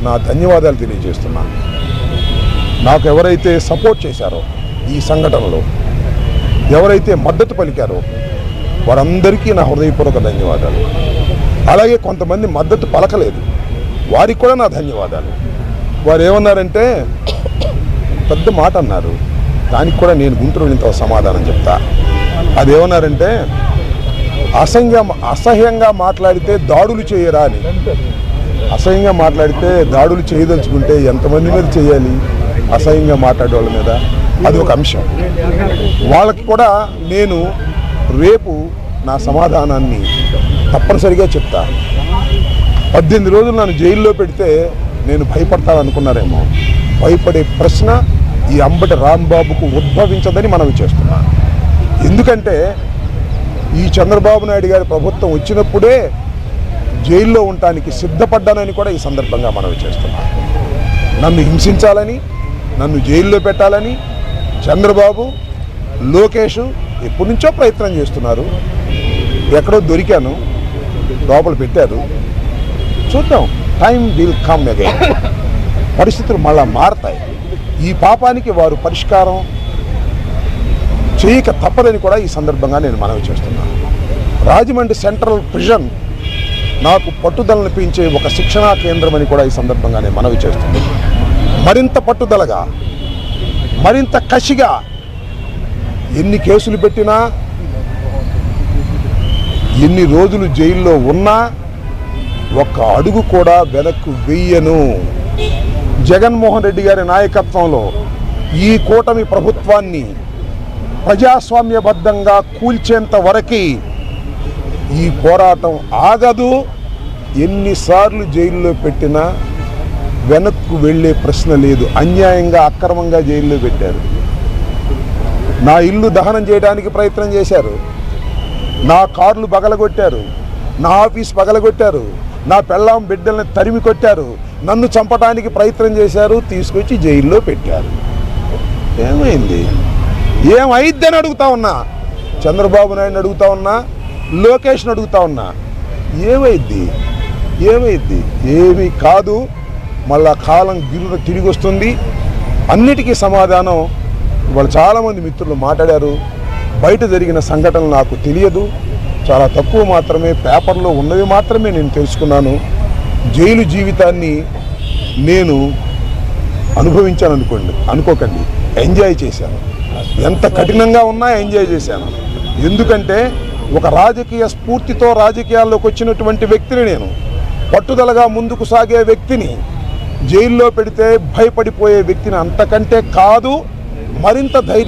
నా ధన్యవాదాలు తెలియజేస్తున్నాను. నాకు ఎవరైతే సపోర్ట్ చేశారో ఈ సంఘటనలో, ఎవరైతే మద్దతు పలికారో వారందరికీ నా హృదయపూర్వక ధన్యవాదాలు. అలాగే కొంతమంది మద్దతు పలకలేదు, వారికి కూడా నా ధన్యవాదాలు. వారు ఏమన్నారంటే పెద్ద మాట అన్నారు, దానికి కూడా నేను గుంటూరుతో సమాధానం చెప్తా. అదేమన్నారంటే అసహ్యంగా మాట్లాడితే దాడులు చేయరా అని. అసహ్యంగా మాట్లాడితే దాడులు చేయదలుచుకుంటే ఎంతమంది మీద చేయాలి? అసహ్యంగా మాట్లాడే వాళ్ళ మీద. అది ఒక అంశం. వాళ్ళకి కూడా నేను రేపు నా సమాధానాన్ని తప్పనిసరిగా చెప్తా. 18 రోజులు నన్ను జైల్లో పెడితే నేను భయపడతాననుకున్నారేమో. భయపడే ప్రశ్న ఈ అంబటి రాంబాబుకు ఉద్భవించదని మనవి చేస్తున్నాను. ఎందుకంటే ఈ చంద్రబాబు నాయుడు గారి ప్రభుత్వం వచ్చినప్పుడే జైల్లో ఉండటానికి సిద్ధపడ్డానని కూడా ఈ సందర్భంగా మనవి చేస్తున్నాను. నన్ను హింసించాలని, నన్ను జైల్లో పెట్టాలని చంద్రబాబు, లోకేష్ ఎప్పటి నుంచో ప్రయత్నం చేస్తున్నారు. ఎక్కడో దొరికాను, లోపల పెట్టారు. చూద్దాం, టైం విల్ కమ్ అగైన్. పరిస్థితులు మళ్ళా మారతాయి. ఈ పాపానికి వారు పరిష్కారం చేయక తప్పదని కూడా ఈ సందర్భంగా నేను మనవి చేస్తున్నాను. రాజమండ్రి సెంట్రల్ ప్రిజన్ నాకు పట్టుదలను పెంచే ఒక శిక్షణా కేంద్రం అని కూడా ఈ సందర్భంగా నేను మనవి చేస్తున్నాను. మరింత పట్టుదలగా, మరింత కసిగా ఎన్ని కేసులు పెట్టినా, ఎన్ని రోజులు జైల్లో ఉన్నా ఒక్క అడుగు కూడా వెనక్కు వెయ్యను. జగన్మోహన్ రెడ్డి గారి నాయకత్వంలో ఈ కూటమి ప్రభుత్వాన్ని ప్రజాస్వామ్యబద్ధంగా కూల్చేంత వరకు ఈ పోరాటం ఆగదు. ఎన్నిసార్లు జైల్లో పెట్టినా వెనక్కు వెళ్ళే ప్రశ్న లేదు. అన్యాయంగా, అక్రమంగా జైల్లో పెట్టారు. నా ఇల్లు దహనం చేయడానికి ప్రయత్నం చేశారు, నా కార్లు పగలగొట్టారు, నా ఆఫీస్ పగలగొట్టారు, నా పెళ్ళాం బిడ్డల్ని తరిమి కొట్టారు, నన్ను చంపడానికి ప్రయత్నం చేశారు, తీసుకొచ్చి జైల్లో పెట్టారు. ఏమైంది? ఏమైద్దని అడుగుతా ఉన్నా. చంద్రబాబు నాయుడిని అడుగుతా ఉన్నా, లోకేష్ని అడుగుతా ఉన్నా. ఏమైద్ది? ఏమీ కాదు. మళ్ళా కాలం గిరున తిరిగి వస్తుంది. అన్నిటికీ సమాధానం ఇవాళ చాలామంది మిత్రులు మాట్లాడారు. బయట జరిగిన సంఘటనలు నాకు తెలియదు, చాలా తక్కువ మాత్రమే, పేపర్లో ఉన్నవి మాత్రమే నేను తెలుసుకున్నాను. జైలు జీవితాన్ని నేను అనుభవించాను అనుకోకండి, ఎంజాయ్ చేశాను. ఎంత కఠినంగా ఉన్నా ఎంజాయ్ చేశాను. ఎందుకంటే ఒక రాజకీయ స్ఫూర్తితో రాజకీయాల్లోకి వచ్చినటువంటి వ్యక్తిని నేను, పట్టుదలగా ముందుకు సాగే వ్యక్తిని జైల్లో పెడితే భయపడిపోయే వ్యక్తిని అంతకంటే కాదు. మరింత ధైర్యం